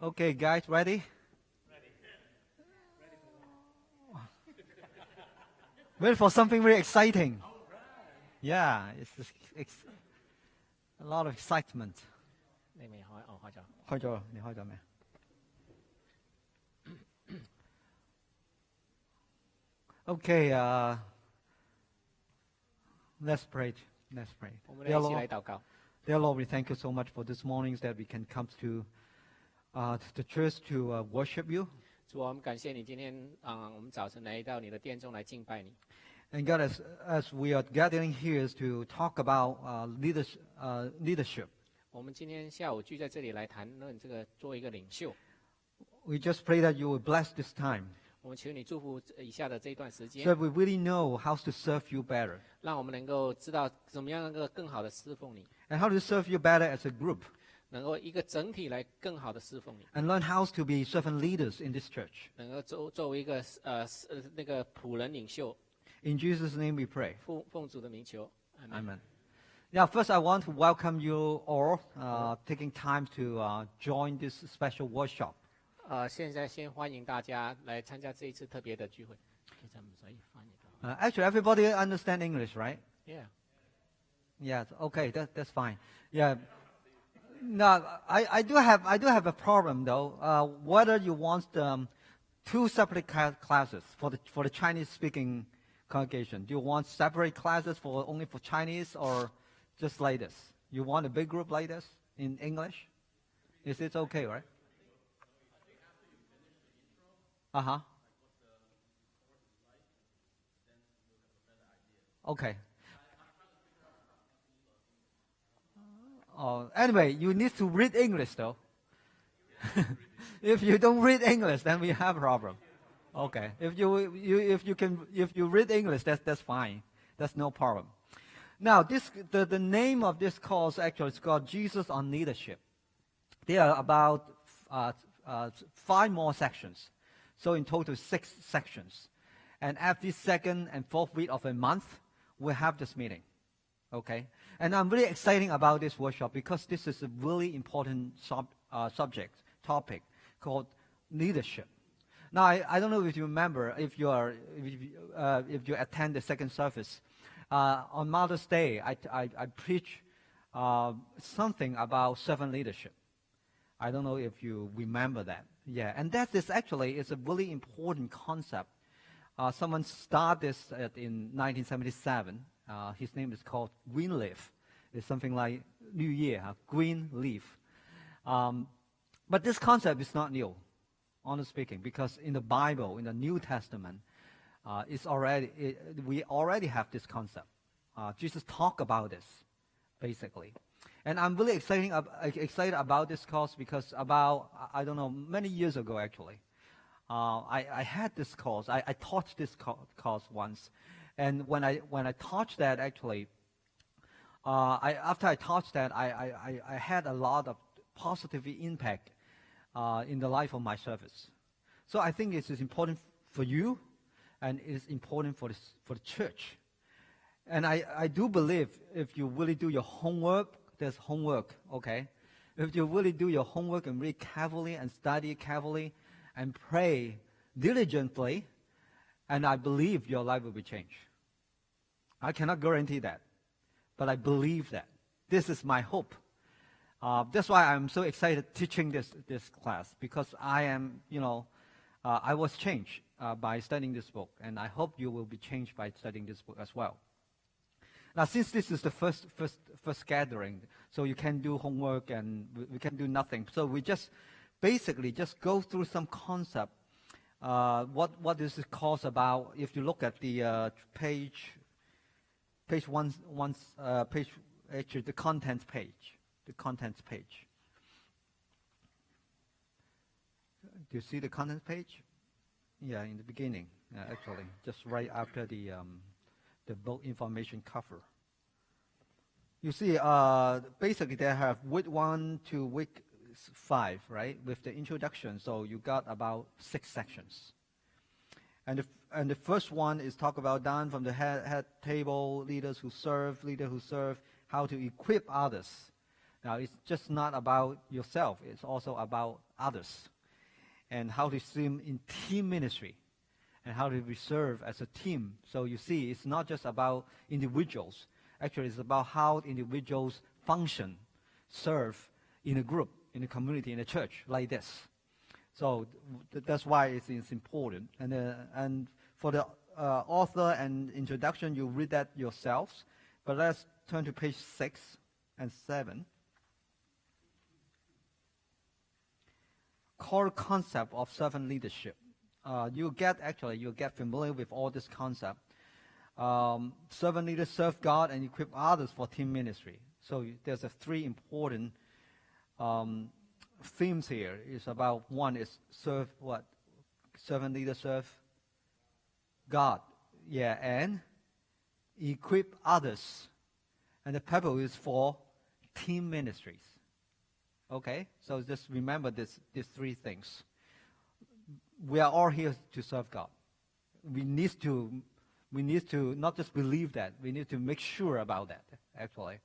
Okay, guys, ready? Ready for something very exciting. Yeah, it's a lot of excitement. 你未開，我開咗。開咗，你開咗未？ Okay, let's pray. Let's pray. 我們一起嚟禱告。 Dear Lord, we thank you so much for this morning that we can come to the church to worship you. 主，我們感謝你今天我們早晨來到你的殿中來敬拜你。 And God, as we are gathering here to talk about leadership, 我們今天下午聚在這裡來談論這個做一個領袖。 we just pray that you will bless this time, 我們求你祝福以下的這一段時 so 間， that we really know how to serve you better 讓我們能夠知道怎麼樣能夠更好的侍奉你， and how to serve you better as a group, 能夠一個整體來更好的侍奉你， and learn how to be servant leaders in this church. 能夠作為一個那個僕人領袖。 In Jesus' name we pray. 奉主的名求，阿們。 Amen. Now, first I want to welcome you all taking time to join this special workshop. 現在先歡迎大家來參加這一次特別的聚會。其實唔使翻譯㗎。 Actually, everybody understand English, right? Yeah. Yes. Okay, that's fine. Yeah. Now, I do have a problem though. Whether you want two separate classes for the Chinese speaking congregation. Do you want separate classes only for Chinese, or just like this? You want a big group like this in English? Is it okay, right? Uh-huh. Okay. Anyway, you need to read English though. If you don't read English, then we have a problem. Okay. If you read English, that's fine. That's no problem. Now, the name of this course actually is called Jesus on Leadership. There are about 5 more sections. So in total 6 sections. And every second and fourth week of a month, we'll have this meeting. Okay? And I'm really excited about this workshop because this is a really important topic called leadership. Now, I don't know if you remember, if you attend the second service, on Mother's Day, I preach something about servant leadership. I don't know if you remember that. Yeah, and that is actually is a really important concept. Someone started this in 1977. His name is called Greenleaf. It's something like New Year, green leaf. But this concept is not new, honestly speaking, because in the Bible, in the New Testament, we already have this concept. Jesus talked about this, basically. And I'm really excited about this course because many years ago, actually, I had this course. I taught this course once. And when I taught that, actually, after I taught that, I had a lot of positive impact in the life of my service. So I think it is important for you, and it is important for the church. And I do believe if you really do your homework, there's homework, okay? If you really do your homework and read carefully and study carefully and pray diligently, and I believe your life will be changed. I cannot guarantee that, but I believe that. This is my hope. That's why I'm so excited teaching this class, because I was changed by studying this book, and I hope you will be changed by studying this book as well. Now, since this is the first gathering, so you can do homework and we can do nothing. So we just basically just go through some concept. What is this course about? If you look at the page one, actually the contents page. The contents page. Do you see the contents page? Yeah, in the beginning, actually, just right after the book information cover. You see, basically they have week 1 to week 5, right, with the introduction. So you got about 6 sections. And the first one is talk about down from the head table, leaders who serve, how to equip others. Now, it's just not about yourself. It's also about others and how to swim in team ministry and how to be serve as a team. So you see, it's not just about individuals. Actually, it's about how individuals function, serve in a group, in a community, in a church like this. So that's why it's important. And for the author and introduction, you read that yourselves. But let's turn to page 6 and 7. Core concept of servant leadership. You'll get familiar with all this concept. Servant leaders serve God and equip others for team ministry. So there's 3 important themes here. It's about, one is serve what? Servant leaders serve God. Yeah, and equip others. And the purpose is for team ministries. Okay? So just remember these 3 things. We are all here to serve God. We need to not just believe that. We need to make sure about that, actually.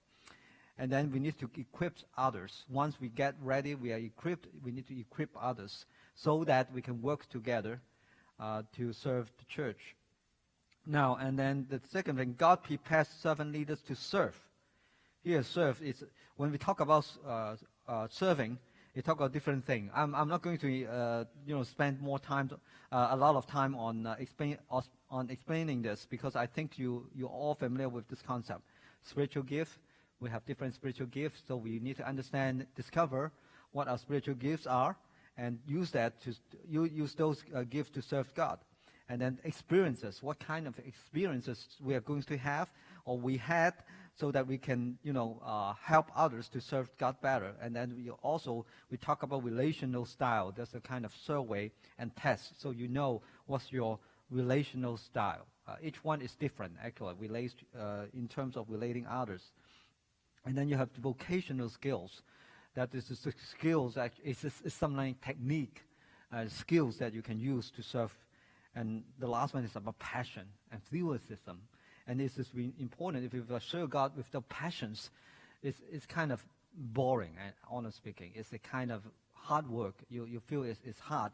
And then we need to equip others. Once we get ready, we are equipped, we need to equip others so that we can work together to serve the church. Now, and then the second thing, God prepares servant leaders to serve. Here, serve is, when we talk about serving, we talk about different things. I'm not going to spend more time, a lot of time on explaining this, because I think you're all familiar with this concept. Spiritual gift, we have different spiritual gifts, so we need to understand, discover what our spiritual gifts are, and use those gifts to serve God. And then experiences, what kind of experiences we are going to have, or we had, so that we can, help others to serve God better. And then we talk about relational style. That's a kind of survey and test, so you know what's your relational style. Each one is different, actually, in terms of relating others. And then you have the vocational skills. That is the skills, it's something like technique, skills that you can use to serve. And the last one is about passion, enthusiasm. And this is really important. If you serve God with the passions, it's kind of boring, honestly speaking. It's a kind of hard work. You feel it's hard.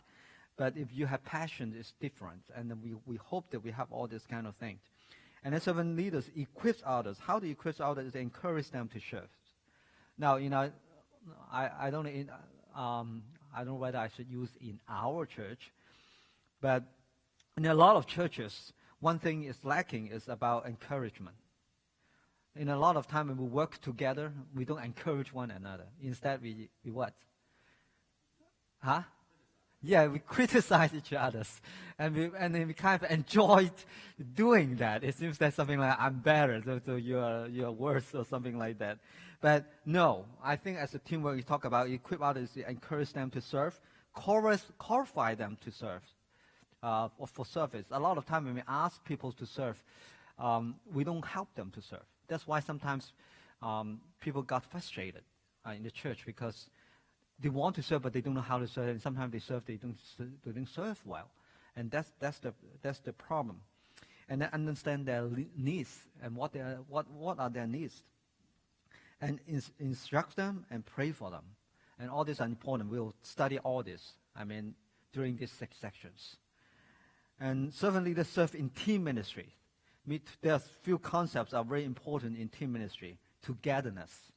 But if you have passion, it's different. And then we hope that we have all these kind of things. And then servant leaders equip others. How to equip others is encourage them to serve. Now, I don't know whether I should use in our church, but in a lot of churches, one thing is lacking is about encouragement. In a lot of time when we work together, we don't encourage one another. Instead, we what? Huh? Yeah, we criticize each other, and then we kind of enjoy doing that. It seems that something like, I'm better, so you're worse, or something like that. But no, I think as a teamwork, you talk about equip others, encourage them to serve, qualify them to serve, for service. A lot of time when we ask people to serve, we don't help them to serve. That's why sometimes people got frustrated in the church, because they want to serve, but they don't know how to serve. And sometimes they serve, they don't serve well, and that's the problem. And then understand their needs and what are their needs, and instruct them and pray for them. And all this are important. We'll study all this. During these 6 sections. And servant leaders serve in team ministry. There are few concepts are very important in team ministry. Togetherness.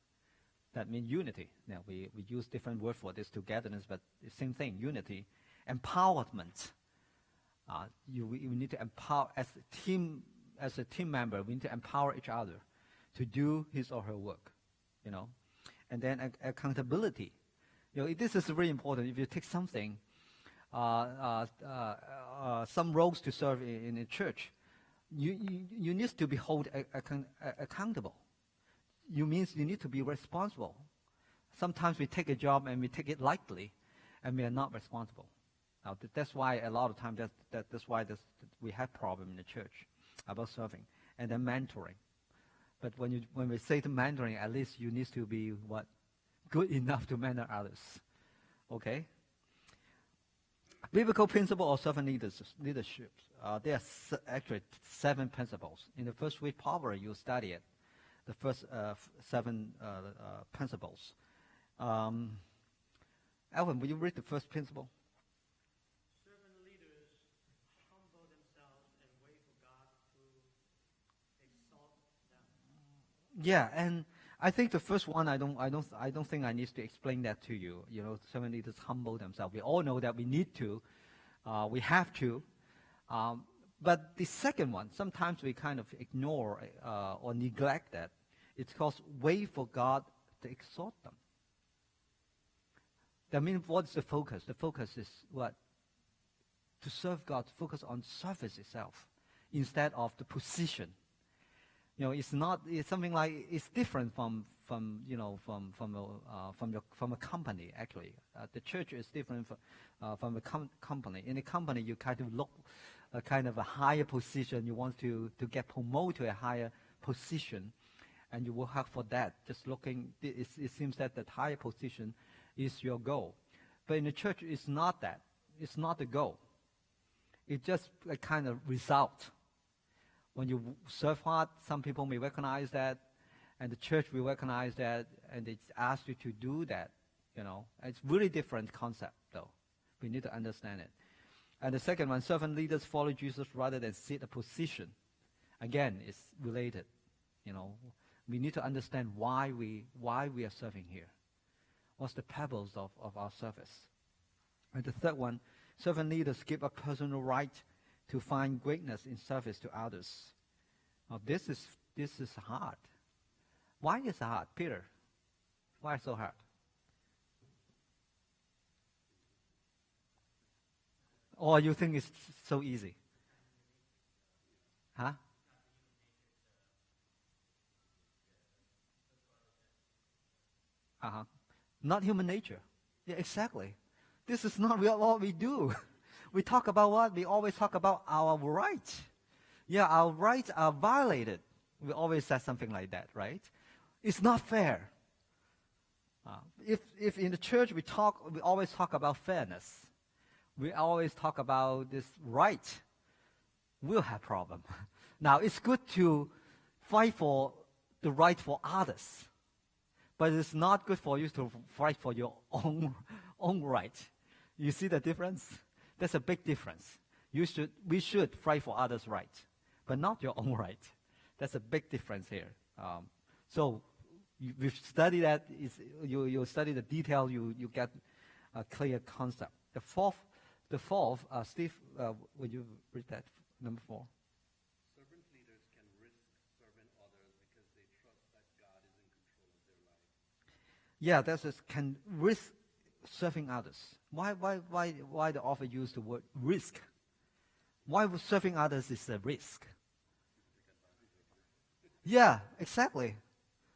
That means unity. Now, we use different words for this, togetherness, but the same thing, unity. Empowerment. We need to empower, as a team member, we need to empower each other to do his or her work, And then accountability. This is very important. If you take something, some roles to serve in a church, you need to be held accountable. You need to be responsible. Sometimes we take a job and we take it lightly, and we are not responsible. Now, that's why a lot of times that's why we have problem in the church about serving. And then mentoring. But when we say to mentoring, at least you need to be good enough to mentor others. Okay. Biblical principle of servant leadership. There are actually 7 principles. In the first week, probably you study it. the first seven principles. Alvin, will you read the first principle? Servant leaders humble themselves and wait for God to exalt them. Yeah, and I think the first one, I don't think I need to explain that to you. You know, servant leaders humble themselves. We all know that we need to, we have to. But the second one, sometimes we kind of ignore or neglect that. It's called wait for God to exalt them. That means what's the focus? The focus is what? To serve God, to focus on service itself instead of the position. You know, it's not. It's something like it's different from a company. Actually, the church is different from a company. In a company, you kind of look a kind of a higher position. You want to get promoted to a higher position, and you will work for that. Just looking, it seems that that higher position is your goal. But in the church, it's not that. It's not the goal. It's just a kind of result. When you serve hard, some people may recognize that, and the church will recognize that, and they ask you to do that. You know, it's really different concept, though. We need to understand it. And the second one, servant leaders follow Jesus rather than sit a position. Again, it's related. You know, we need to understand why we are serving here. What's the purpose of our service? And the third one, servant leaders give a personal right to find greatness in service to others. Now, this is hard. Why is it hard, Peter? Why so hard? Or you think it's so easy? Huh? Uh-huh. Not human nature. Yeah, exactly. This is not what we do. We talk about what? We always talk about our rights. Yeah, our rights are violated. We always say something like that, right? It's not fair. If in the church we always talk about fairness. We always talk about this right. We'll have problem. Now, it's good to fight for the right for others. But it's not good for you to fight for your own right. You see the difference? There's a big difference. We should fight for others' right, but not your own right. That's a big difference here. So you study that. You study the detail. You get a clear concept. The fourth, Steve, would you read that number 4? Servant leaders can risk serving others because they trust that God is in control of their life. Yeah, that's just can risk serving others. Why the author used the word risk? Why serving others is a risk? Yeah, exactly.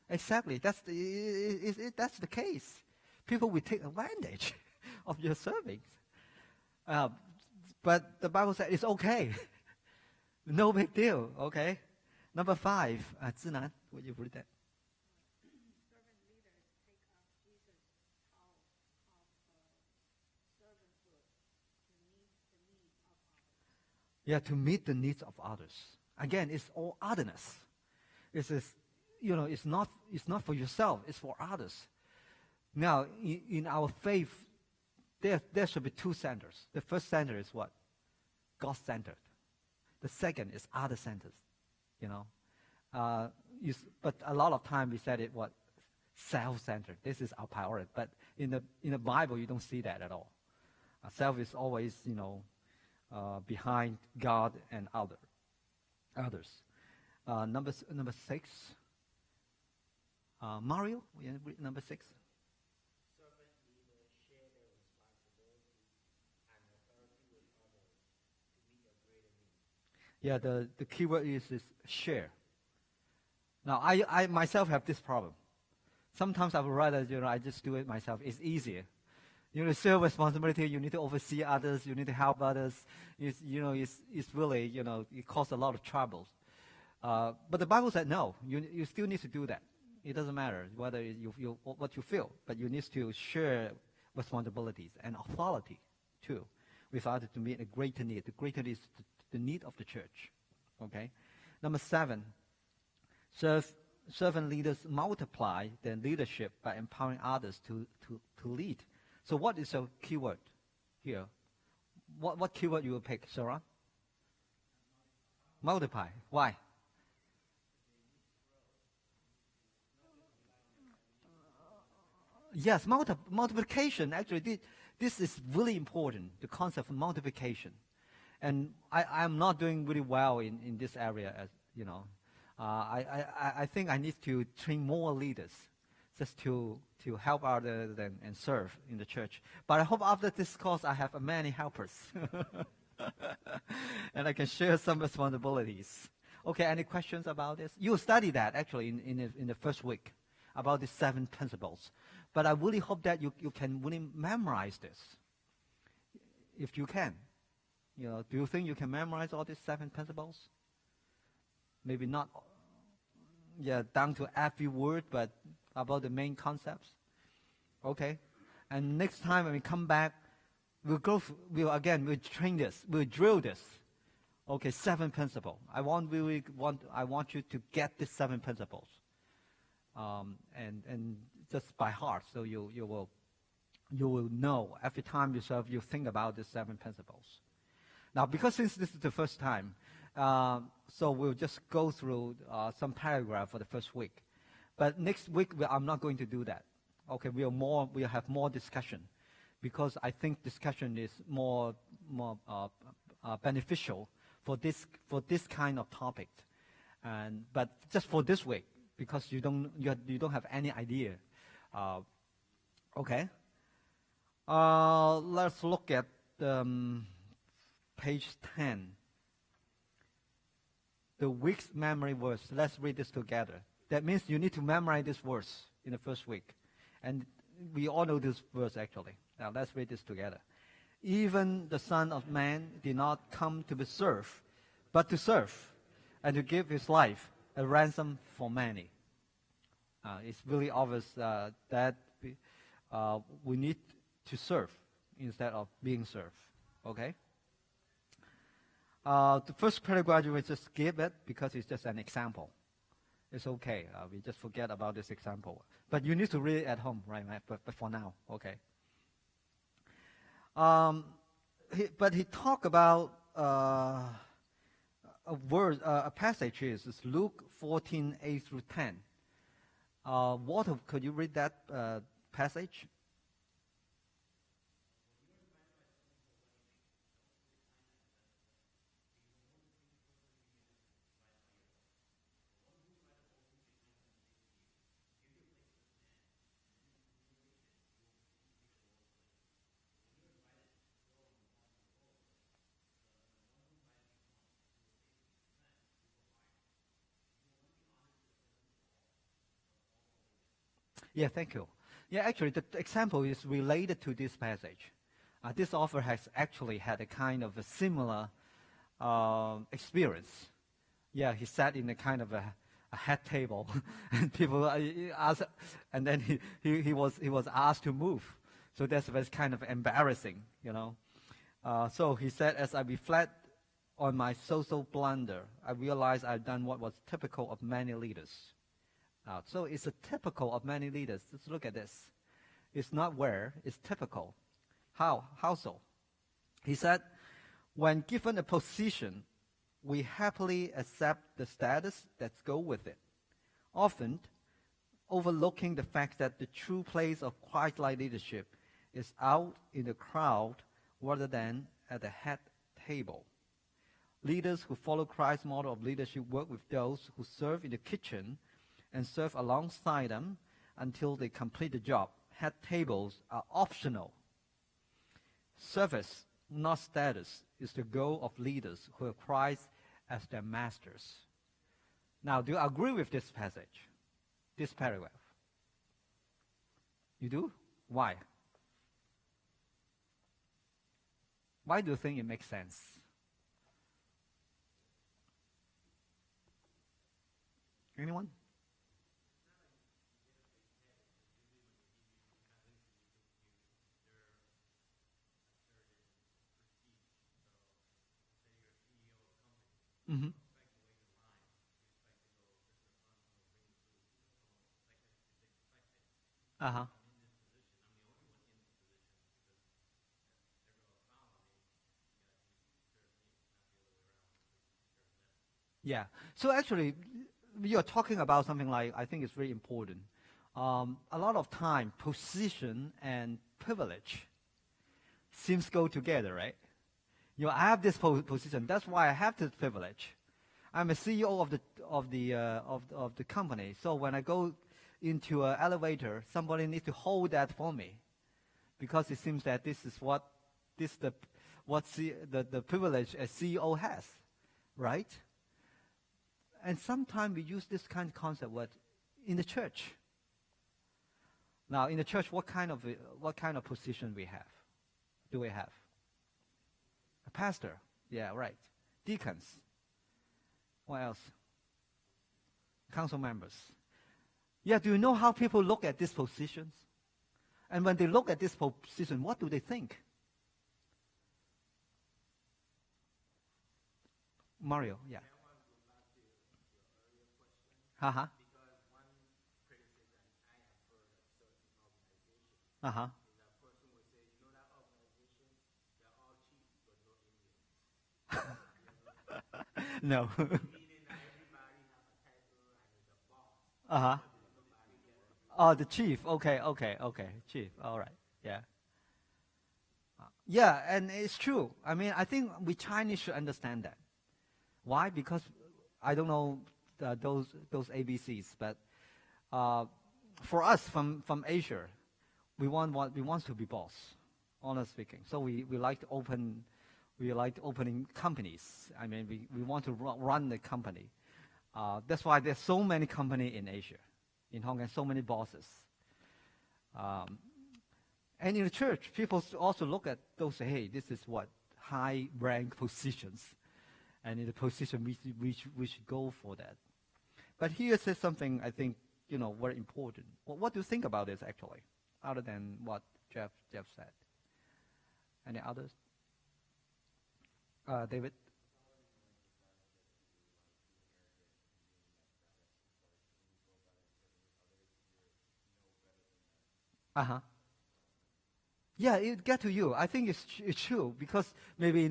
That's the case. People will take advantage of your serving. But the Bible says it's okay. No big deal, okay? Number 5, Zinan, would you read that? Servant leaders take up Jesus' call of servanthood to meet the needs of others. Yeah, to meet the needs of others. Again, it's all otherness. It's not for yourself, it's for others. Now, in our faith, there should be 2 centers. The first center is what? God-centered. The second is other-centered. But a lot of time we said it what? Self-centered. This is our priority. But in the Bible, you don't see that at all. Self is always, behind God and others. Number 6. Mario, number 6. Servant leaders share their responsibility and authority with others to meet a greater need. Yeah, the key word is share. Now, I myself have this problem. Sometimes I would rather, I just do it myself. It's easier. Share responsibility, you need to oversee others, you need to help others. It's really, it causes a lot of trouble. But the Bible said no, you still need to do that. It doesn't matter whether what you feel, but you need to share responsibilities and authority, too, with others to meet a greater need. The greater need is the need of the church. Okay? Number 7, serve servant leaders multiply their leadership by empowering others to lead. So what is your keyword here? What keyword you will pick, Sharon? Multiply. Why? Yes, multiplication. Actually, this is really important, the concept of multiplication. And I'm not doing really well in this area, as you know. I think I need to train more leaders just to help others and serve in the church. But I hope after this course I have many helpers. And I can share some responsibilities. Okay, any questions about this? You study that actually in the first week about the 7 principles. But I really hope that you can really memorize this. If you can. You know, do you think you can memorize all these 7 principles? Maybe not down to every word, but about the main concepts. Okay. And next time when we come back, we'll train this, we'll drill this. Okay, 7 principles. I want you to get these 7 principles. And just by heart, so you will know every time you serve, you think about these 7 principles. Now, because since this is the first time, so we'll just go through some paragraph for the first week. But next week, I'm not going to do that. Okay, we'll have more discussion, because I think discussion is more beneficial for this kind of topic. But just for this week, because you don't have any idea. Okay. Let's look at page 10. The week's memory verse. Let's read this together. That means you need to memorize this verse in the first week. And we all know this verse actually. Now let's read this together. Even the Son of Man did not come to be served, but to serve, and to give his life a ransom for many. It's really obvious that we need to serve instead of being served. Okay? The first paragraph we just skip it because it's just an example. It's okay. We just forget about this example. But you need to read it at home, right? But for now, okay. But he talked about a passage is Luke 14:8 through 10. Walter, could you read that passage? Yeah, thank you. Yeah, actually, the example is related to this passage. This author has actually had a kind of a similar experience. Yeah, he sat in a kind of a head table, and people asked, and then he was asked to move. So that was kind of embarrassing, you know. So he said, as I reflect on my social blunder, I realized I've done what was typical of many leaders. So it's a typical of many leaders. Let's look at this. It's not where, it's typical. How so? He said, when given a position, we happily accept the status that goes with it, often overlooking the fact that the true place of Christ-like leadership is out in the crowd rather than at the head table. Leaders who follow Christ's model of leadership work with those who serve in the kitchen and serve alongside them until they complete the job. Head tables are optional. Service, not status, is the goal of leaders who have Christ as their masters. Now, do you agree with this passage, this paragraph? You do? Why? Why do you think it makes sense? Anyone? Mm-hmm. Uh-huh. Yeah. So actually, you're talking about something like, I think it's very important. A lot of time, position and privilege seems go together, right? You know, I have this position. That's why I have this privilege. I'm a CEO of the company. So when I go into an elevator, somebody needs to hold that for me, because it seems that this is the privilege a CEO has, right? And sometimes we use this kind of concept in the church. Now, in the church, what kind of position do we have? A pastor, yeah, right. Deacons. What else? Council members. Yeah, do you know how people look at these positions? And when they look at this position, what do they think? Mario, yeah. Uh-huh. Because one criticism I have heard of certain organizations Uh-huh. is a person will say, you know that organization, they're all cheap but no Indians. No. Meaning that everybody have a title and is a boss. Uh-huh. Nobody gets Oh, the chief. Okay. Chief. All right. Yeah. Yeah, and it's true. I mean, I think we Chinese should understand that. Why? Because I don't know those ABCs, but for us from Asia, we want to be boss. Honestly speaking, so we like to opening companies. I mean, we want to run the company. That's why there's so many companies in Asia, in Hong Kong, so many bosses. And in the church, people also look at those, say, hey, this is what high rank positions. And in the position, we should go for that. But here says something, I think, very important. Well, what do you think about this, actually, other than what Jeff said? Any others? David? Uh-huh. Yeah, it get to you. I think it's true, because maybe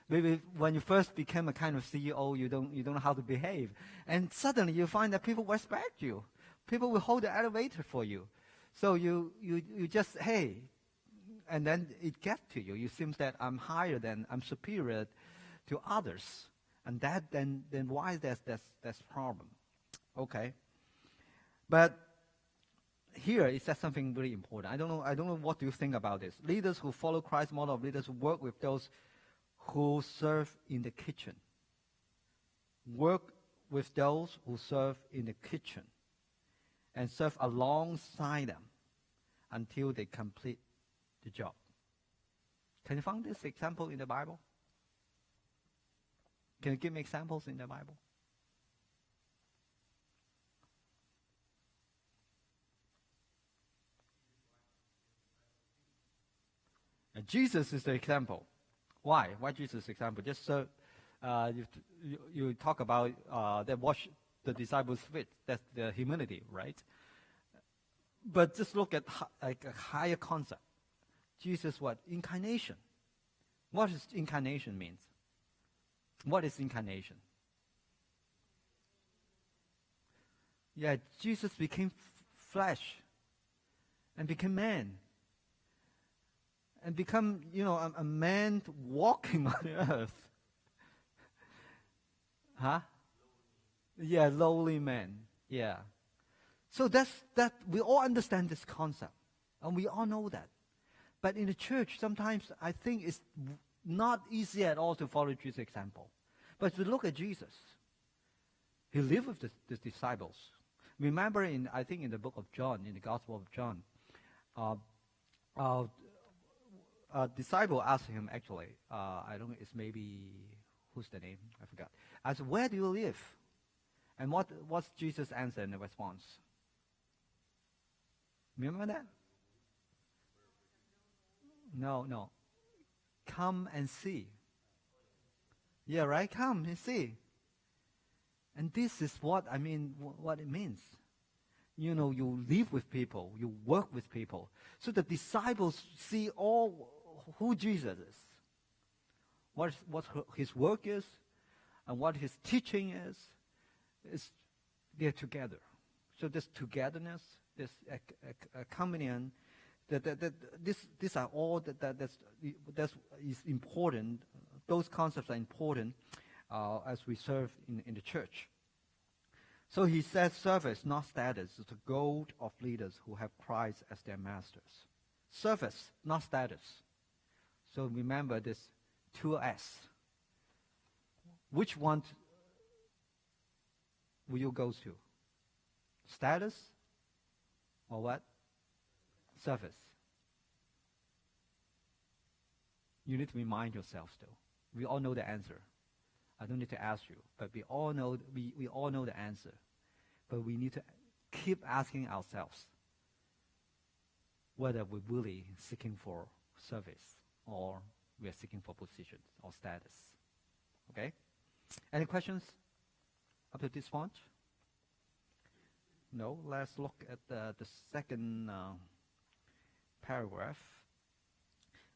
maybe when you first became a kind of CEO, you don't know how to behave, and suddenly you find that people respect you. People will hold the elevator for you, so you just hey, and then it gets to you. You seems that I'm superior to others, and that then why that's problem? Okay, but here it says something very important. I don't know what do you think about this. Leaders who follow Christ's model of leaders who work with those who serve in the kitchen. Work with those who serve in the kitchen and serve alongside them until they complete the job. Can you find this example in the Bible? Can you give me examples in the Bible? And Jesus is the example. Why? Why Jesus example? Just so you talk about that wash the disciples' feet. That's the humility, right? But just look at like a higher concept. Jesus, what? Incarnation. What does incarnation means? What is incarnation? Yeah, Jesus became flesh and became man. And become, a man walking on the earth. Huh? Yeah, lowly man. Yeah. So that we all understand this concept, and we all know that. But in the church, sometimes I think it's not easy at all to follow Jesus' example. But if you look at Jesus, he lived with the disciples. Remember, I think in the book of John, in the Gospel of John, a disciple asked him, actually, I don't know, it's maybe, who's the name? I forgot. Asked, where do you live? And what's Jesus' answer in the response? Remember that? No. Come and see. Yeah, right? Come and see. And this is what it means. you know, you live with people, you work with people. So the disciples see all who Jesus is, what his work is, and what his teaching is they're together. So this togetherness, this communion, these are all that is important. Those concepts are important as we serve in the church. So he says service, not status, is the goal of leaders who have Christ as their masters. Service, not status. So remember this 2S. Which one will you go to? Status or what? Service. You need to remind yourself still. We all know the answer. I don't need to ask you, but we all know the answer. But we need to keep asking ourselves whether we're really seeking for service or we are seeking for position or status. Okay? Any questions up to this point? No? Let's look at the second paragraph.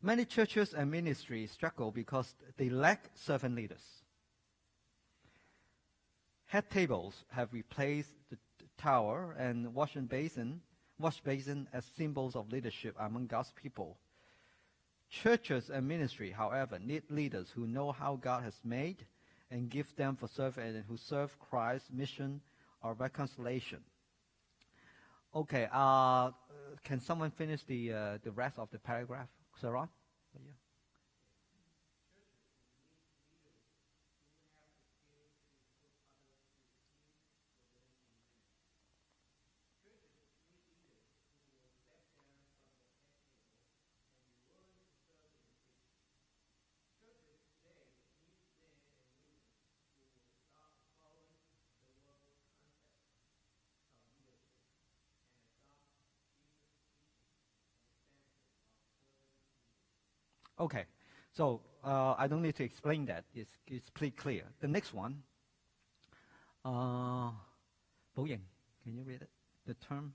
Many churches and ministries struggle because they lack servant leaders. Head tables have replaced the tower and wash basin as symbols of leadership among God's people. Churches and ministry, however, need leaders who know how God has made and give them for service and who serve Christ's mission of reconciliation. Okay, can someone finish the rest of the paragraph? Saran? Yeah. Okay, so I don't need to explain that. It's pretty clear. The next one, Bo Ying, can you read it? The term?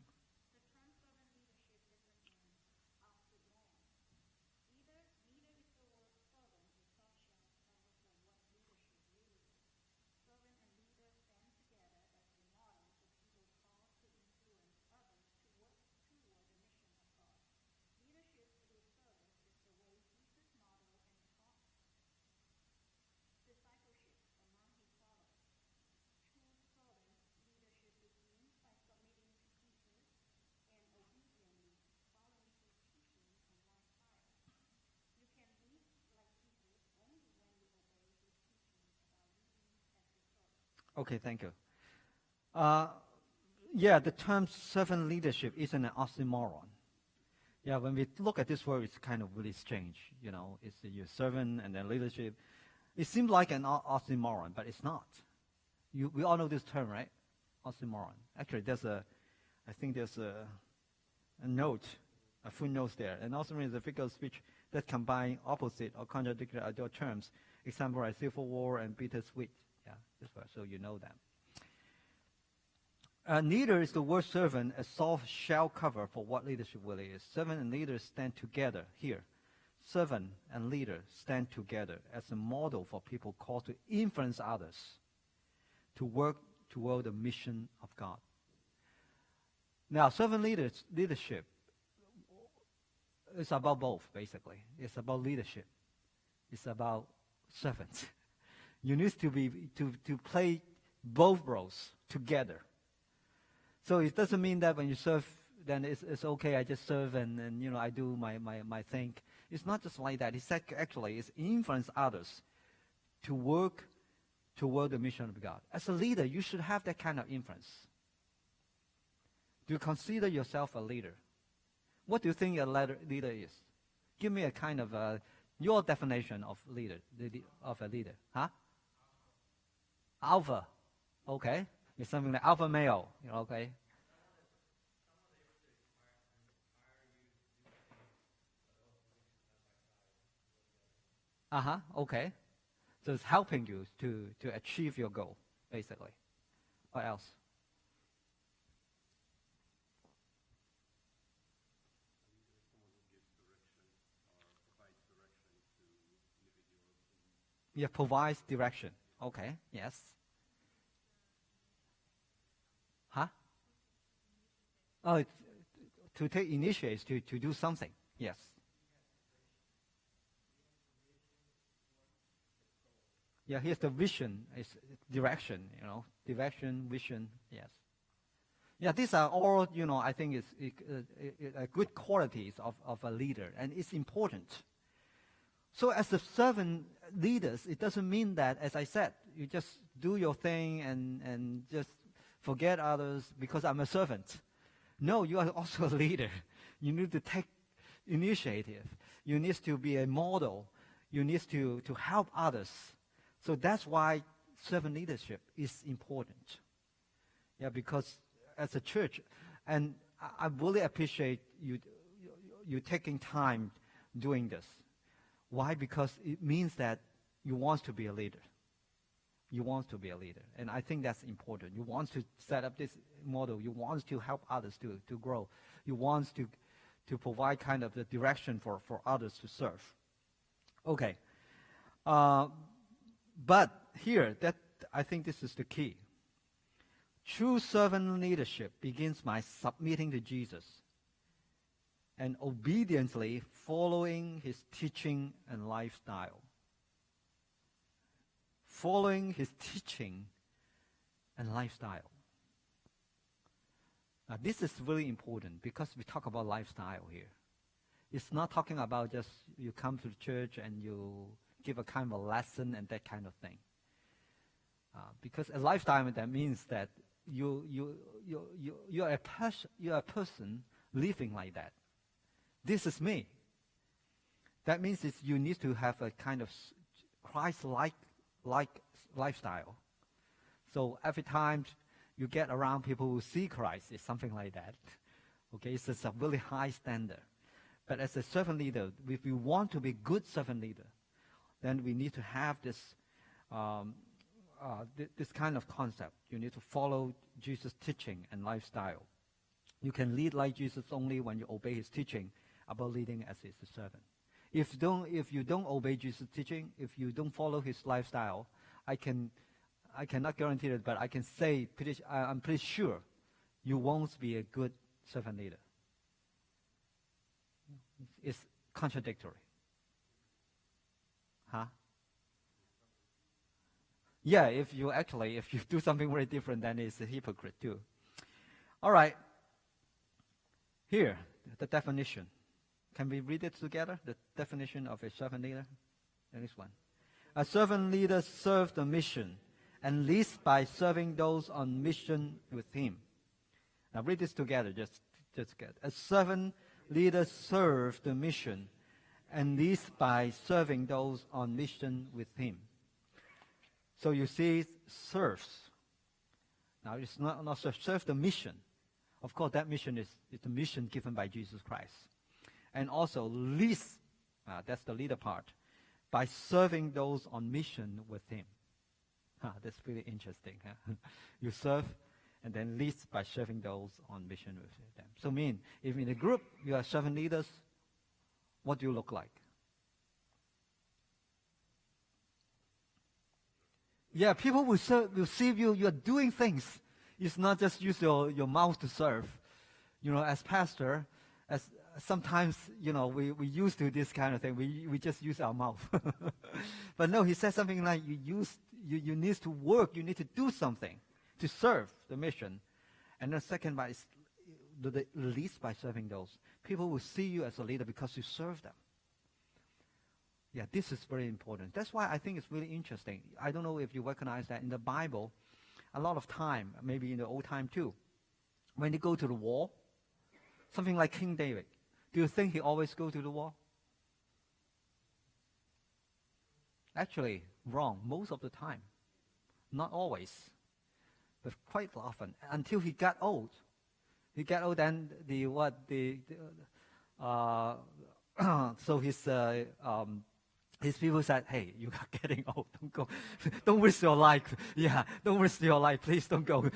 Okay, thank you. Yeah, the term servant leadership isn't an oxymoron. Yeah, when we look at this word, it's kind of really strange. You know, it's your servant and then leadership. It seems like an oxymoron, but it's not. We all know this term, right? Oxymoron. Actually, I think there's a note, a footnote there. And oxymoron is a figure of speech that combine opposite or contradictory ideal terms. Example like civil war and bittersweet. Yeah, this word, so you know them. Neither is the word servant a soft shell cover for what leadership really is. Servant and leader stand together here. Servant and leader stand together as a model for people called to influence others to work toward the mission of God. Now, servant leadership is about both, basically. It's about leadership. It's about servants. You need to play both roles together. So it doesn't mean that when you serve, then it's okay, I just serve and you know, I do my thing. It's not just like that. It's actually influence others to work toward the mission of God. As a leader, you should have that kind of influence. Do you consider yourself a leader? What do you think a leader is? Give me a kind of your definition of leader, of a leader. Huh? Alpha. Okay. It's something like alpha male. Okay. Okay. So it's helping you to achieve your goal, basically. What else? Yeah, provides direction. Okay, yes. Huh? Oh, to take initiative, to do something. Yes. Yeah, here's the vision, is direction, direction, vision, yes. Yeah, these are all, I think is good qualities of a leader, and it's important. So as the servant leaders, it doesn't mean that, as I said, you just do your thing and just forget others because I'm a servant. No, you are also a leader. You need to take initiative. You need to be a model. You need to help others. So that's why servant leadership is important. Yeah, because as a church, and I really appreciate you taking time doing this. Why? Because it means that you want to be a leader. You want to be a leader. And I think that's important. You want to set up this model. You want to help others to grow. You want to provide kind of the direction for others to serve. Okay. But here, I think this is the key. True servant leadership begins by submitting to Jesus and obediently following his teaching and lifestyle. Following his teaching and lifestyle. Now, this is really important because we talk about lifestyle here. It's not talking about just you come to the church and you give a kind of a lesson and that kind of thing. Because a lifestyle, that means that you're a person living like that. This is me. That means you need to have a kind of Christ-like lifestyle. So every time you get around people who see Christ, it's something like that. Okay, it's a really high standard. But as a servant leader, if we want to be good servant leader, then we need to have this this kind of concept. You need to follow Jesus' teaching and lifestyle. You can lead like Jesus only when you obey his teaching about leading as his servant. If you don't obey Jesus' teaching, if you don't follow his lifestyle, I cannot guarantee it, but I can say I'm pretty sure you won't be a good servant leader. It's contradictory. Huh? Yeah, if you do something very different, then it's a hypocrite too. All right. Here, the definition. Can we read it together? The definition of a servant leader? There is one. A servant leader serves the mission and leads by serving those on mission with him. Now read this together, just get. A servant leader serves the mission and leads by serving those on mission with him. So you see, serves. Now it's not serve the mission. Of course, that mission is the mission given by Jesus Christ. And also leads, that's the leader part, by serving those on mission with him. That's really interesting. You serve and then leads by serving those on mission with them. So if in a group you are servant leaders, what do you look like? Yeah, people will see you are doing things. It's not just use your mouth to serve. As pastor, as sometimes, we used to this kind of thing. We just use our mouth. But no, he said something like you need to work, you need to do something to serve the mission. And the second by is the least by serving those. People will see you as a leader because you serve them. Yeah, this is very important. That's why I think it's really interesting. I don't know if you recognize that in the Bible, a lot of time, maybe in the old time too, when they go to the war, something like King David, do you think he always go to the war? Actually, wrong, most of the time. Not always, but quite often, until he got old. He got old, then so his people said, hey, you are getting old, don't go. Don't risk your life. Yeah, don't risk your life. Please don't go.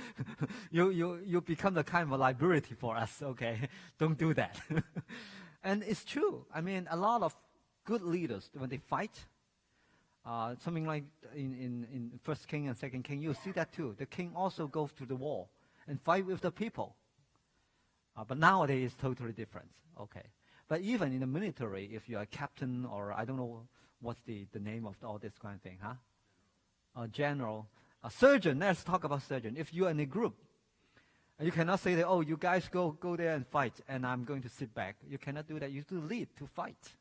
You become the kind of a liability for us, okay? Don't do that. And it's true. I mean, a lot of good leaders, when they fight, Something like in First King and Second King, you see that too. The king also goes to the war and fight with the people. But nowadays, it's totally different. Okay. But even in the military, if you're a captain or I don't know what's the name of all this kind of thing, huh? A general, a surgeon. Let's talk about surgeon. If you're in a group, you cannot say that, oh, you guys go there and fight, and I'm going to sit back. You cannot do that. You have to lead, to fight.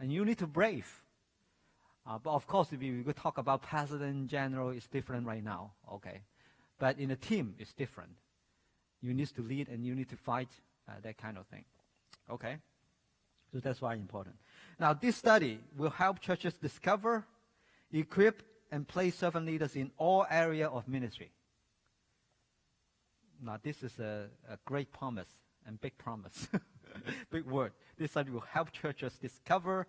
And you need to brave. But of course, if we talk about president, general, it's different right now. Okay. But in a team, it's different. You need to lead and you need to fight, that kind of thing. Okay? So that's why important. Now, this study will help churches discover, equip, and place servant leaders in all areas of ministry. Now, this is a great promise and big promise. Big word. This study will help churches discover,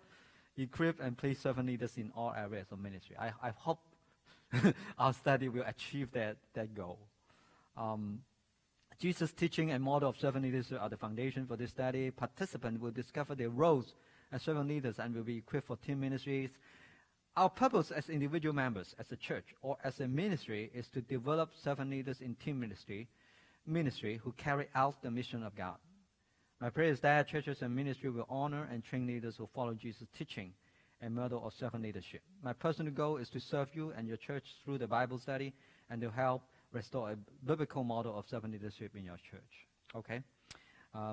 equip, and place servant leaders in all areas of ministry. I hope our study will achieve that goal. Jesus' teaching and model of servant leadership are the foundation for this study. Participants will discover their roles as servant leaders and will be equipped for team ministries. Our purpose as individual members, as a church, or as a ministry is to develop servant leaders in team ministry who carry out the mission of God. My prayer is that churches and ministry will honor and train leaders who follow Jesus' teaching and model of servant leadership. My personal goal is to serve you and your church through the Bible study and to help restore a biblical model of servant leadership in your church. Okay?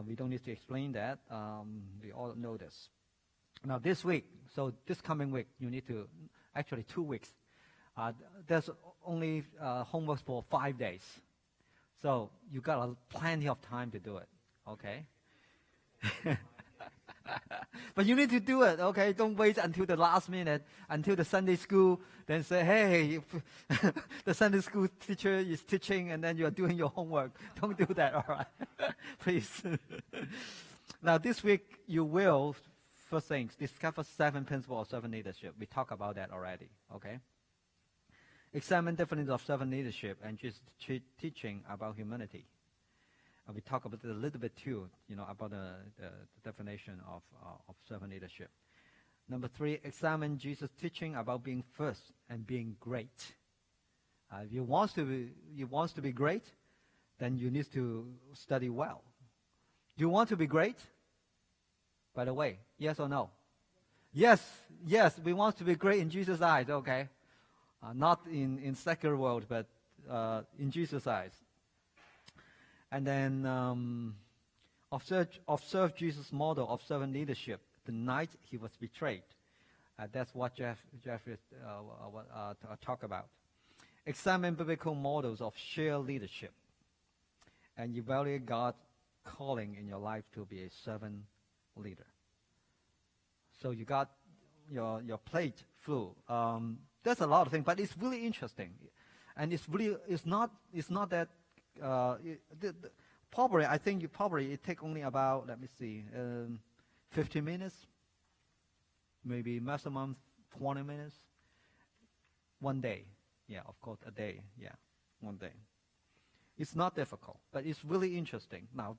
We don't need to explain that. We all know this. Now this week, so this coming week, you need to, actually 2 weeks. There's only homework for 5 days. So you got plenty of time to do it. Okay? But you need to do it, okay? Don't wait until the last minute, until the Sunday school, then say, hey, the Sunday school teacher is teaching and then you're doing your homework. Don't do that, all right? Please. Now, this week, you will, first things, discover 7 principles of servant leadership. We talked about that already, okay? Examine definitions of servant leadership and just teaching about humanity. We talk about it a little bit too, about the definition of servant leadership. Number 3, examine Jesus' teaching about being first and being great. If you want to be great, then you need to study well. Do you want to be great? By the way, yes or no? Yes, we want to be great in Jesus' eyes, okay? Not in secular world, but in Jesus' eyes. And then observe Jesus' model of servant leadership the night he was betrayed. That's what Jeffrey talked about. Examine biblical models of shared leadership. And evaluate God's calling in your life to be a servant leader. So you got your plate full. There's a lot of things, but it's really interesting. And it's not that probably, I think it take only about, 15 minutes, maybe maximum 20 minutes, 1 day. Yeah, of course, a day. Yeah, 1 day. It's not difficult, but it's really interesting. Now,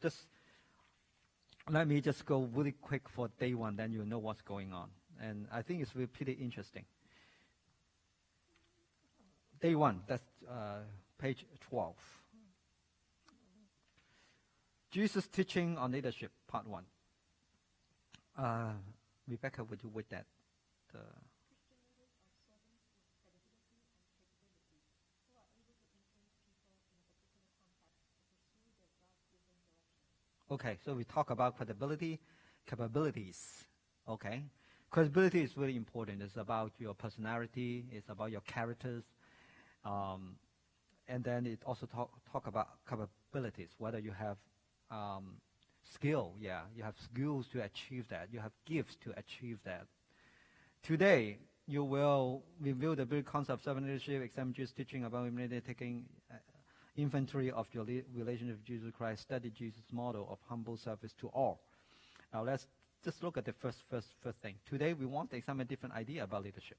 let me just go really quick for day 1, then you know what's going on. And I think it's really pretty interesting. Day 1, that's page 12. Jesus' teaching on leadership, part 1. Rebecca, would you read that? Christian leaders are servants with credibility and capability who are able to influence people in a particular context to pursue their God-given direction. Okay, so we talk about credibility, capabilities. Okay, credibility is really important. It's about your personality. It's about your characters. And then it also talk about capabilities, whether you have skill. Yeah, you have skills to achieve that. You have gifts to achieve that. Today, you will review the big concept of servant leadership, examine Jesus' teaching about humility, taking inventory of your relationship with Jesus Christ, study Jesus' model of humble service to all. Now let's just look at the first thing. Today, we want to examine a different idea about leadership.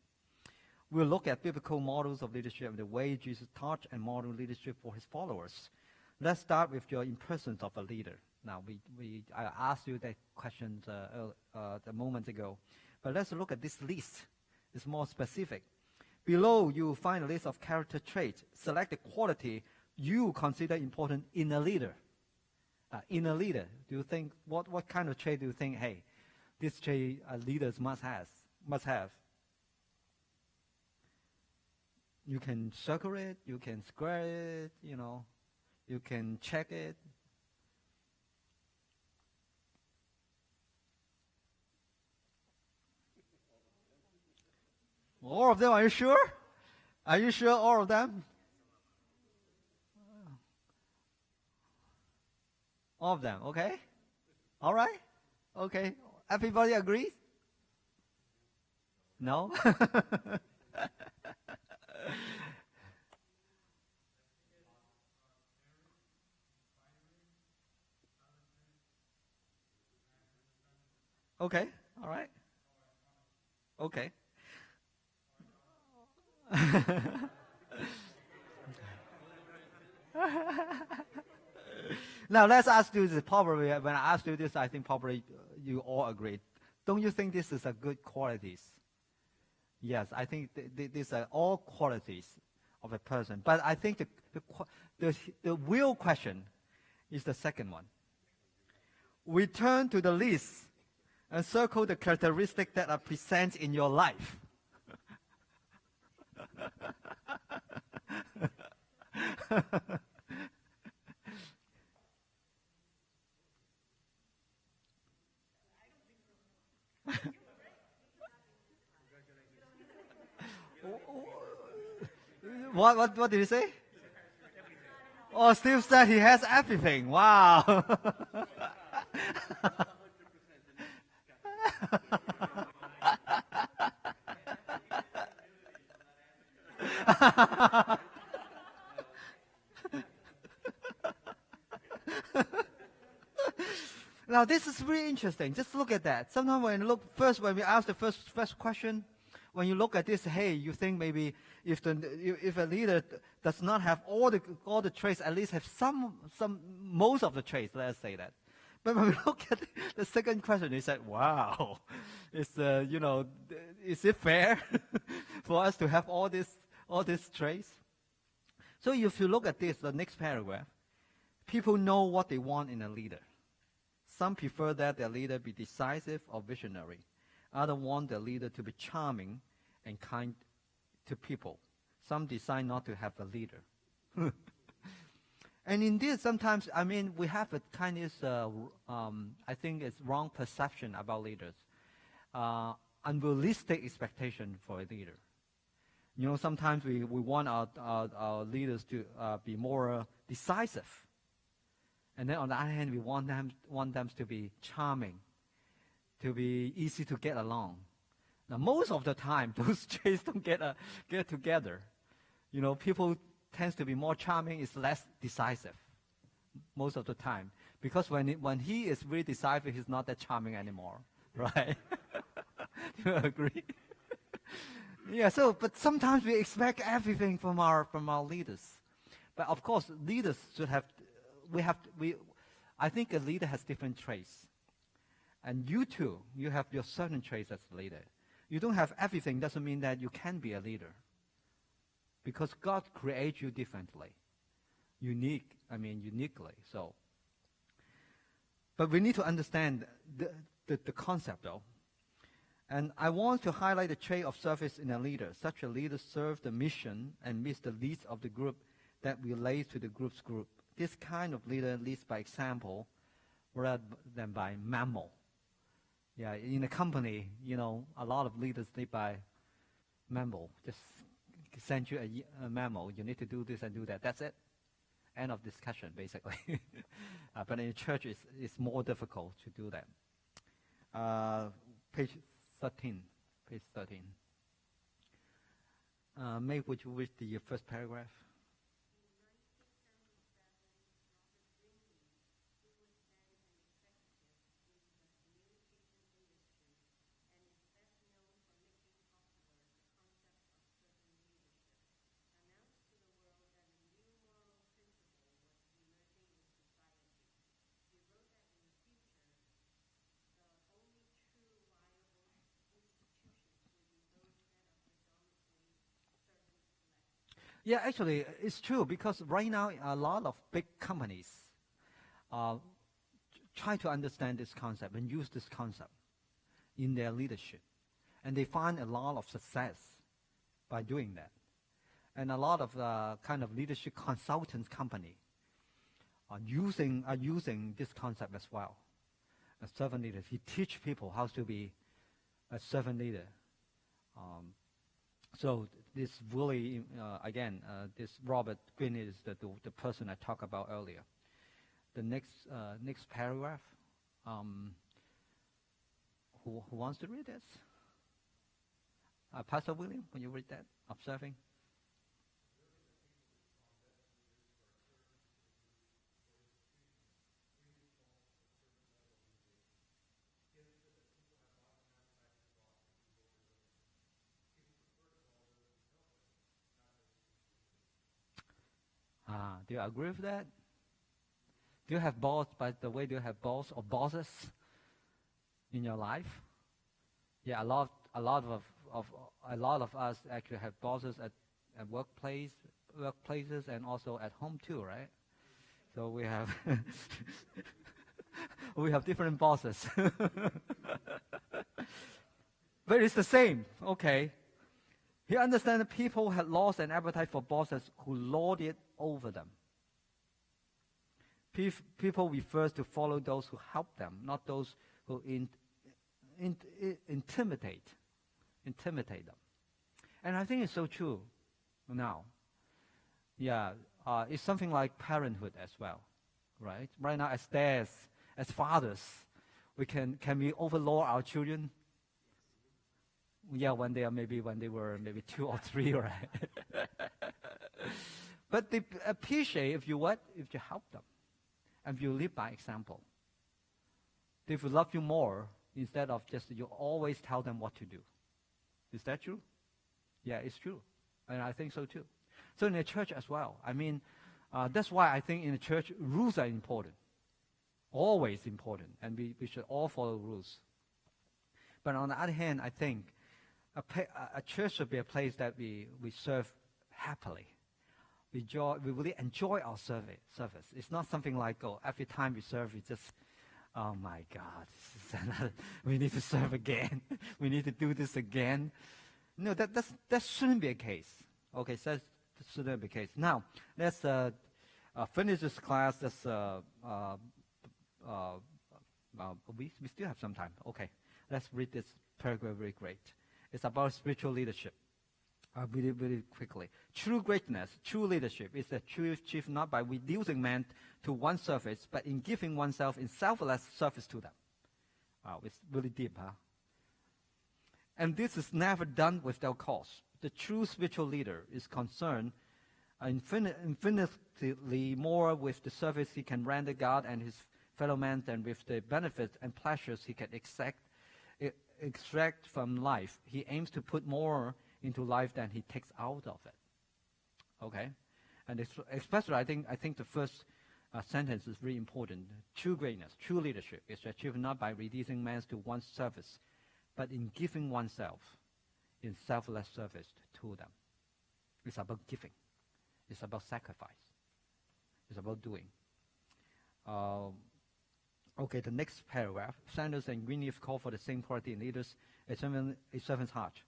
We'll look at biblical models of leadership and the way Jesus taught and modeled leadership for his followers. Let's start with your impressions of a leader. Now, I asked you that question a moment ago. But let's look at this list. It's more specific. Below, you will find a list of character traits. Select the quality you consider important in a leader. In a leader, do you think, what kind of trait do you think, hey, this trait leaders must have? You can circle it, you can square it, you can check it. All of them, are you sure? Are you sure all of them? All of them, okay? All right? Okay. Everybody agrees? No? Okay, all right. Okay. Now let's ask you this. Probably when I asked you this, I think probably you all agree. Don't you think this is a good qualities? Yes, I think these are all qualities of a person. But I think the real question is the second one. Return to the list and circle the characteristics that are present in your life. What did he say? Oh, Steve said he has everything. Wow. Now this is really interesting. Just look at that. Sometimes when we ask the first question, when you look at this, hey, you think maybe if a leader does not have all the traits, at least have most of the traits. Let's say that. But when we look at the second question, he said, "Wow, is it fair for us to have all these traits?" So if you look at this, the next paragraph, people know what they want in a leader. Some prefer that their leader be decisive or visionary. Others want their leader to be charming and kind to people. Some decide not to have a leader. And indeed, sometimes, we have a kind of, I think it's wrong perception about leaders. Unrealistic expectation for a leader. Sometimes we want our leaders to be more decisive. And then on the other hand, we want them to be charming, to be easy to get along. Now, most of the time, those traits don't get together. People tends to be more charming, is less decisive most of the time. Because when he is really decisive, he's not that charming anymore, right? Do you agree? Yeah. So, but sometimes we expect everything from our leaders. But of course, leaders should have. I think a leader has different traits. And you too, you have your certain traits as a leader. You don't have everything doesn't mean that you can be a leader. Because God creates you differently. Uniquely. So, but we need to understand the concept though. And I want to highlight the trait of service in a leader. Such a leader serves the mission and meets the needs of the group that relates to the group's group. This kind of leader leads by example rather than by memo. Yeah, in a company, a lot of leaders lead by memo. Just send you a memo. You need to do this and do that. That's it. End of discussion, basically. But in church, it's more difficult to do that. Page 13. Page 13. May, would you read the first paragraph? Yeah, actually, it's true because right now a lot of big companies try to understand this concept and use this concept in their leadership. And they find a lot of success by doing that. And a lot of kind of leadership consultants company are using this concept as well. As servant leaders, he teach people how to be a servant leader. So this really, again, this Robert Greene is the person I talked about earlier. The next paragraph. Who wants to read this? Pastor William, when you read that, observing. Do you agree with that? Do you have boss? By the way, do you have boss or bosses in your life? Yeah, a lot of us actually have bosses at workplaces, and also at home too, right? So we have we have different bosses, but it's the same. Okay. He understands that people had lost an appetite for bosses who lorded over them. People refers to follow those who help them, not those who intimidate them. And I think it's so true now. Yeah, it's something like parenthood as well, right? Right now, as dads, as fathers, can we overlord our children? Yeah, when they were maybe 2 or 3, right? But they appreciate if you help them, and if you live by example. They will love you more instead of just you always tell them what to do. Is that true? Yeah, it's true, and I think so too. So in the church as well. I mean, that's why I think in the church rules are important, always important, and we should all follow rules. But on the other hand, I think a church should be a place that we serve happily. We really enjoy our service. It's not something like, every time we serve, we just, oh my God, we need to serve again. We need to do this again. No, that shouldn't be a case. Okay, so that shouldn't be a case. Now, let's finish this class. We still have some time. Okay, let's read this paragraph very great. It's about spiritual leadership. Really, really quickly. True greatness, true leadership is achieved not by reducing men to one service, but in giving oneself in selfless service to them. Wow, it's really deep, huh? And this is never done without cost. The true spiritual leader is concerned infinitely more with the service he can render God and his fellow men than with the benefits and pleasures he can extract from life. He aims to put more into life than he takes out of it. Okay, and especially I think the first sentence is really important. True greatness, true leadership is achieved not by reducing men to one service, but in giving oneself in selfless service to them. It's about giving. It's about sacrifice. It's about doing. Okay, the next paragraph. Sanders and Greenleaf call for the same quality in leaders, a servant's heart.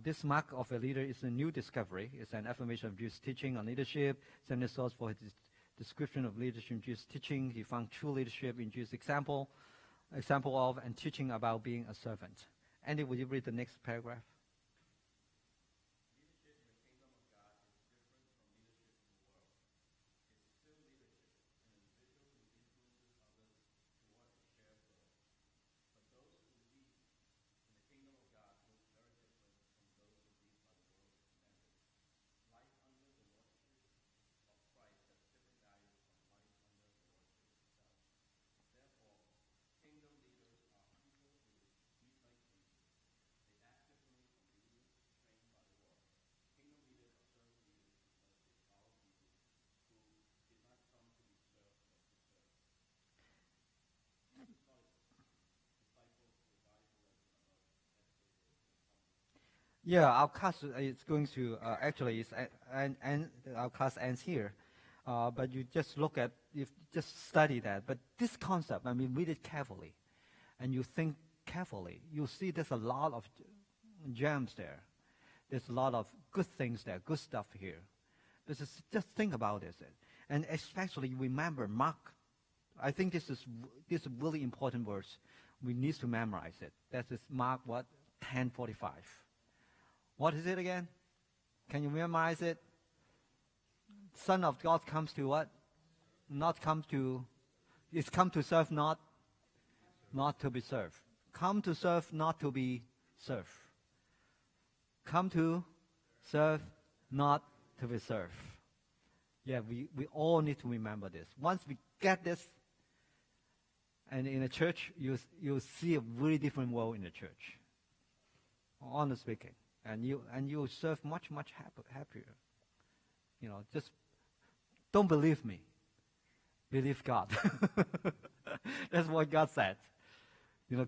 This mark of a leader is a new discovery. It's an affirmation of Jewish teaching on leadership. Sanders source for his description of leadership in Jewish teaching. He found true leadership in Jewish example of and teaching about being a servant. Andy, would you read the next paragraph? Yeah, our class is going to actually our class ends here, but you just just study that. But this concept, I mean, read it carefully, and you think carefully. You see, there's a lot of gems there. There's a lot of good things there, good stuff here. Just think about this, and especially remember Mark. I think this is really important words. We need to memorize it. That is Mark 10:45. What is it again? Can you memorize it? Son of God comes to what? It's come to serve, not to be served. Come to serve, not to be served. Come to serve, not to be served. Yeah, we all need to remember this. Once we get this, and in a church, you'll see a really different world in the church. Honestly speaking. And you serve much happier. Just don't believe me. Believe God. That's what God said.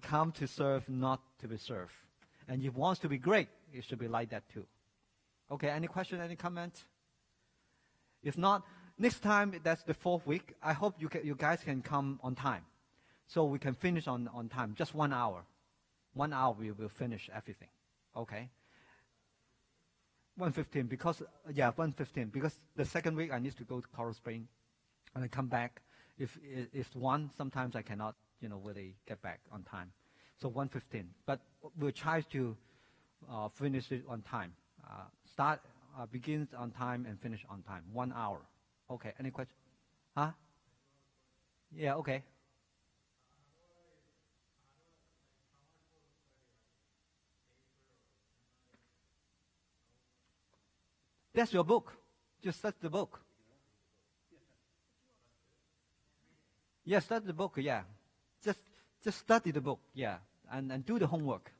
Come to serve, not to be served. And if it wants to be great, it should be like that too. Okay, any question, any comment? If not, next time, that's the 4th week. I hope you guys can come on time. So we can finish on time, just 1 hour. 1 hour we will finish everything. Okay? 1:15 because 1:15 because the second week I need to go to Coral Spring, and I come back. If one, sometimes I cannot really get back on time. So 1:15, but we'll try to finish it on time. Begins on time and finish on time. 1 hour. Okay. Any question? Huh? Yeah. Okay. That's your book. Just study the book. Yeah, study the book, yeah. Just study the book, yeah. And do the homework.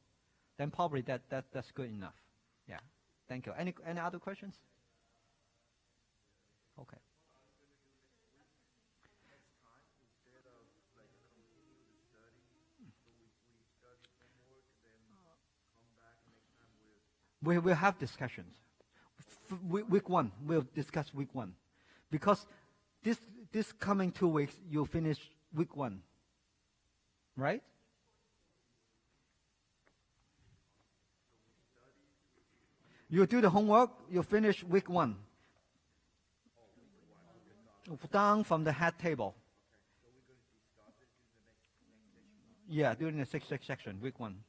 Then probably that's good enough. Yeah. Thank you. Any other questions? Okay. We will have discussions. Week 1, we'll discuss week 1. Because this coming 2 weeks, you'll finish week 1. Right? You do the homework, you finish week 1. Down from the head table. Yeah, during the sixth section, week 1.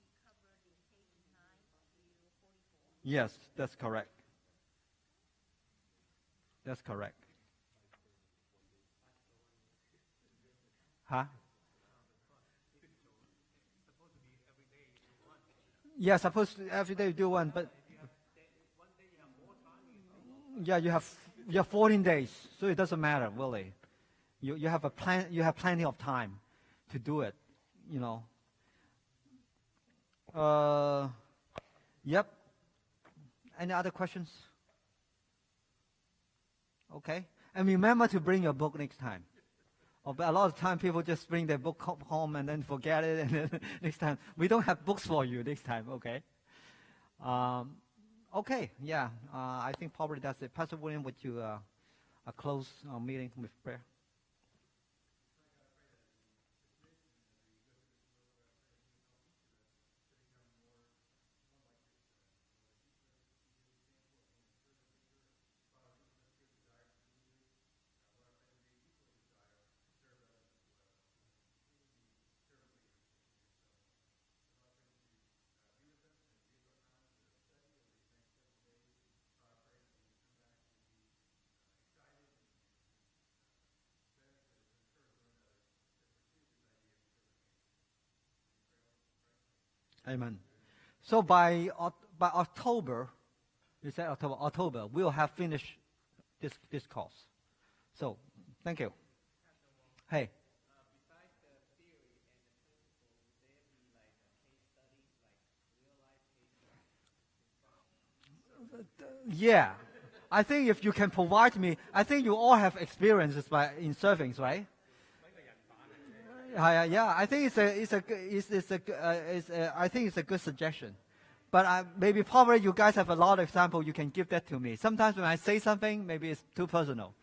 Yes, that's correct. That's correct. Huh? Yeah, supposed to every day you do one, but yeah, you have 14 days, so it doesn't matter really. You have a plan. You have plenty of time to do it. Yep. Any other questions? Okay. And remember to bring your book next time. But a lot of time people just bring their book home and then forget it, and then next time we don't have books for you next time. Okay. Okay. Yeah. I think probably that's it. Pastor William, would you close our meeting with prayer? Amen. So by October, you said October, we'll have finished this course. So, thank you. Hey. Besides the theory and the principle, would there be like a case studies, like real life case studies? Yeah. I think if you can provide me, I think you all have experiences in surfing, right? Yeah. I think I think it's a good suggestion. But maybe probably you guys have a lot of example. You can give that to me. Sometimes when I say something, maybe it's too personal.